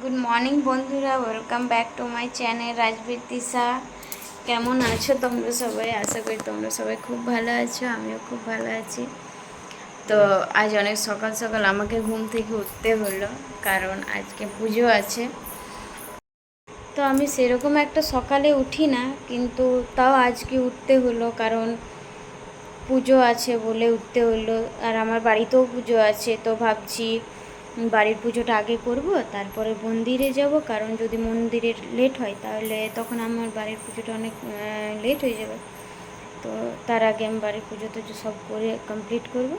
Good morning বন্ধুরা, welcome back to my channel Rajbir Tisha. কেমন আছো তোমরা সবাই? আশা করি তোমরা সবাই খুব ভালো আছো, আমিও খুব ভালো আছি। তো আজ অনেক সকাল সকাল আমাকে ঘুম থেকে উঠতে হলো, কারণ আজকে পুজো আছে। তো আমি সেরকম একটা সকালে উঠি না, কিন্তু তাও আজকে উঠতে হলো, কারণ পুজো আছে বলে উঠতে হলো। আর আমার বাড়িতেও পুজো আছে, তো ভাবছি বাড়ির পুজোটা আগে করব, তারপরে মন্দিরে যাব, কারণ যদি মন্দিরে লেট হয় তাহলে তখন আমার বাড়ির পুজোটা অনেক লেট হয়ে যাবে। তো তার আগে আমি বাড়ির পুজোটা সব করে কমপ্লিট করব।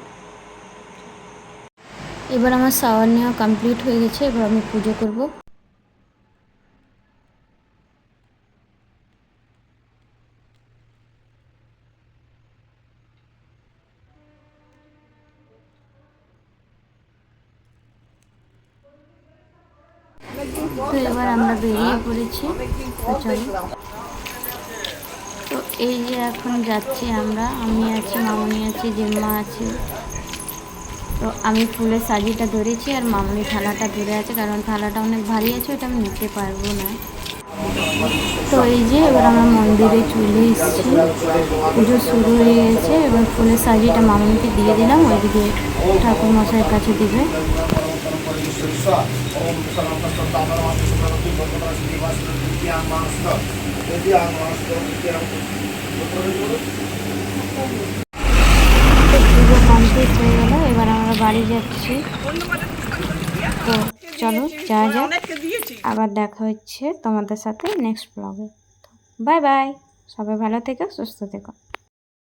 এবার আমার শাওয়ার নেওয়া কমপ্লিট হয়ে গেছে, এবার আমি পুজো করব। তো এবার আমরা বেরিয়ে পড়েছি, তো চলো। তো এই যে এখন যাচ্ছি আমরা, আমি আছি, মামনি আছে, জেম্মা আছে। তো আমি ফুলের সাজিটা ধরেছি আর মামনি থালাটা ধরে আছে, কারণ থালাটা অনেক ভারী আছে, ওটা আমি নিতে পারবো না। তো এই যে এবার আমরা মন্দিরে চলে এসেছি, পুজো শুরু হয়ে গেছে। এবার ফুলের সাজিটা মামনিকে দিয়ে দিলাম, ওইদিকে ঠাকুর মশাইয়ের কাছে দিবে। পুজো কমপ্লিট হয়ে গেল, এবার আমরা বাড়ি যাচ্ছি। তো চলো যাওয়া যাক, আবার দেখা হচ্ছে তোমাদের সাথে নেক্সট ব্লগে। বাই বাই, সবাই ভালো থেকো, সুস্থ থেকো।